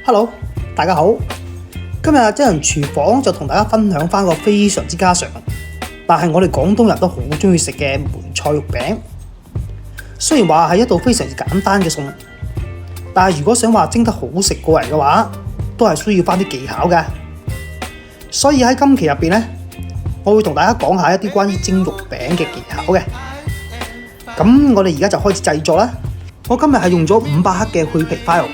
Hello，大家好。今日真人廚房就同大家分享翻個非常之家常，但係我哋廣東人都好中意食嘅梅菜肉餅。雖然話係一道非常之簡單嘅餸，但係如果想話蒸得好食過人嘅話，都係需要翻啲技巧嘅。所以喺今期入邊呢，我會同大家講下一啲關於蒸肉餅嘅技巧嘅。咁我哋而家就開始製作啦。我今日係用咗500克嘅去皮花肉。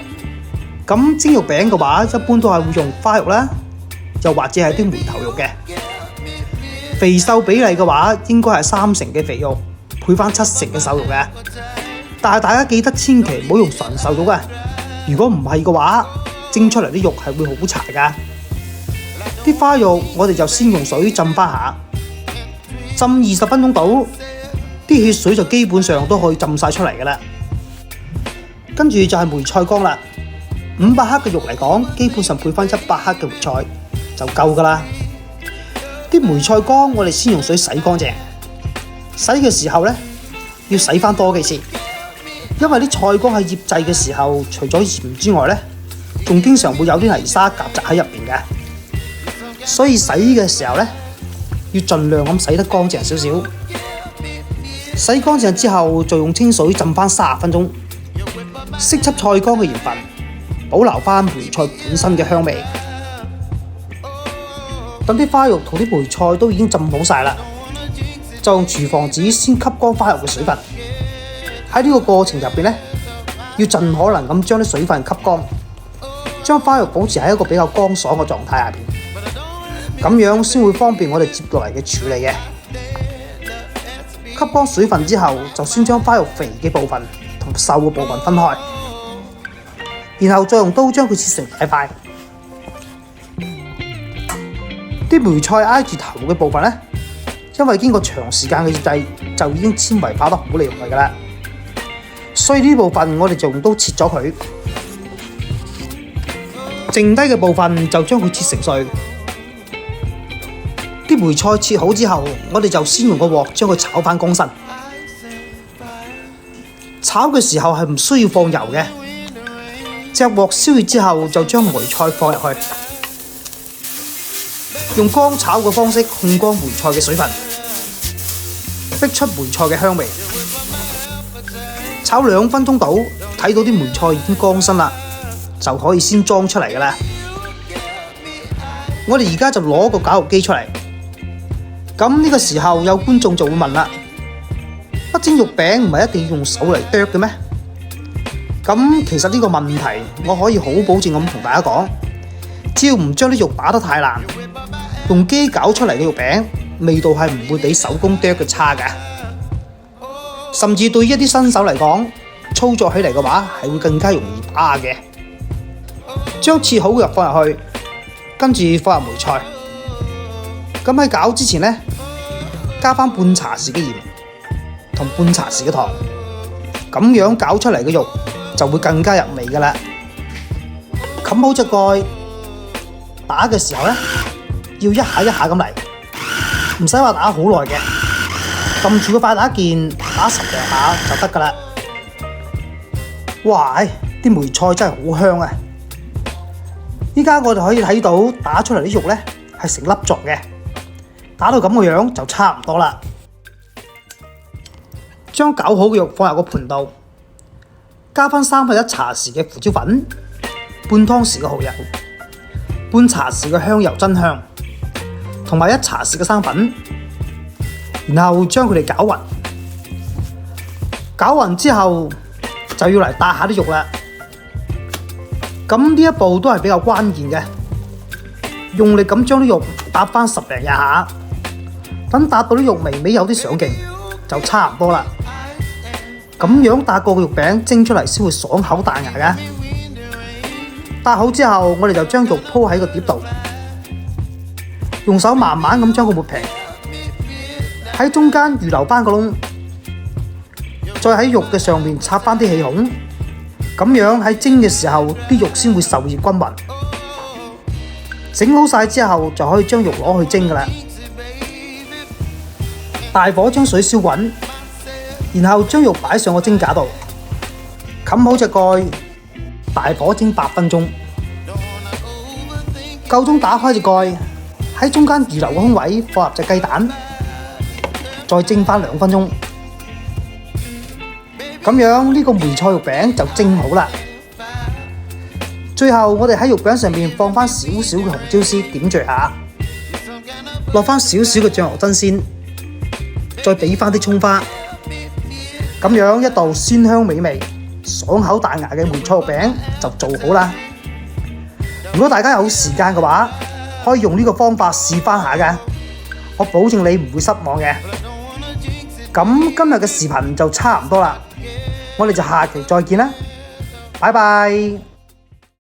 咁蒸肉餅嘅話，一般都係會用花肉啦，又或者係啲梅頭肉嘅。肥瘦比例嘅話，應該係3成嘅肥肉配翻7成嘅瘦肉嘅。但係大家記得千祈唔好用純瘦肉啊！如果唔係嘅話，蒸出嚟啲肉係會好柴噶。啲花肉我哋就先用水浸翻下，浸20分鐘到，啲血水就基本上都可以浸晒出嚟噶啦。跟住就係梅菜乾啦。500克嘅肉嚟講，基本上配翻100克嘅梅菜就夠噶啦。啲梅菜乾我哋先用水洗乾淨，洗嘅時候呢，要洗翻多幾次，因為啲菜乾喺醃製嘅時候，除咗鹽之外呢，仲經常會有啲泥沙夾雜喺入邊嘅，所以洗嘅時候呢，要盡量咁洗得乾淨少少。洗乾淨之後，就用清水浸翻30分鐘，釋出菜乾嘅鹽分，保留翻梅菜本身嘅香味。等啲花肉同啲梅菜都已經浸好晒啦，就用廚房紙先吸乾花肉嘅水分。喺呢個過程入邊呢，要盡可能咁將啲水分吸乾，將花肉保持喺一個比較乾爽嘅狀態下邊，咁樣先會方便我哋接落嚟嘅處理嘅。吸乾水分之後，就先將花肉肥嘅部分同瘦嘅部分分開，然後再用刀將佢切成大塊。啲梅菜挨住頭嘅部分呢，因為經過長時間嘅醃製，就已經纖維化得好厲害㗎啦，所以呢部分我哋就用刀切咗佢，剩低嘅部分就將佢切成碎。啲梅菜切好之後，我哋就先用個鑊將佢炒翻乾身。炒嘅時候係唔需要放油嘅，隻鑊燒熱之後就將梅菜放入去，用乾炒嘅方式控乾梅菜嘅水分，逼出梅菜嘅香味。炒2分鐘到，睇到啲梅菜已經乾身啦，就可以先裝出嚟㗎啦。我哋而家就攞個絞肉機出嚟。咁呢個時候有觀眾就會問啦，乜蒸肉餅唔係一定要用手嚟剁嘅咩？咁其實呢個問題我可以好保證咁同大家講，只要唔將啲肉打得太爛，用機攪出嚟嘅肉餅味道係唔會比手工剁嘅差嘅。甚至對於一啲新手嚟講，操作起嚟嘅話係會更加容易把握嘅。將切好嘅肉放入去，跟住放入梅菜。咁喺攪之前呢，加翻半茶匙嘅鹽同半茶匙嘅糖，咁樣攪出嚟嘅肉就會更加入味噶啦。冚好隻蓋，打嘅時候呢，要一下一下咁嚟，唔使話打好耐嘅，撳住個快打鍵打10零下就得噶啦。哇！啲梅菜真係好香啊！依家我哋可以睇到打出嚟啲肉呢係成粒狀嘅。打到咁個樣就差唔多啦。將攪好嘅肉放入個盤度，加翻1/3茶匙嘅胡椒粉，半湯匙嘅蠔油，半茶匙嘅香油真香，同埋1茶匙嘅生粉，然後將佢哋攪勻。攪勻之後就要嚟搭下啲肉啦。咁呢一步都係比較關鍵嘅，用力咁將啲肉搭翻10零廿下。等搭到啲肉微微有啲上勁，就差唔多啦。咁樣搭過嘅肉餅蒸出嚟先會爽口彈牙嘅。搭好之後，我哋就將肉鋪喺個碟度，用手慢慢咁將佢抹平，喺中間預留翻個窿，再喺肉嘅上面插翻啲氣孔，咁樣喺蒸嘅時候啲肉先會受熱均勻。整好晒之後就可以將肉攞去蒸噶啦。大火將水燒滾，然後將肉擺上個蒸架度，冚好隻蓋，大火蒸8分鐘，夠鐘打開隻蓋，喺中間預留個空位放入隻雞蛋，再蒸翻2分鐘。咁樣呢個梅菜肉餅就蒸好啦。最後我哋喺肉餅上面放翻少少嘅紅椒絲點綴下，落翻少少嘅醬油真鮮，再俾翻啲蔥花。咁樣一道鮮香美味、爽口彈牙嘅梅菜肉餅就做好啦。如果大家有時間嘅話，可以用呢個方法試翻下嘅，我保證你唔會失望嘅。咁今日嘅視頻就差唔多啦，我哋就下期再見啦，拜拜。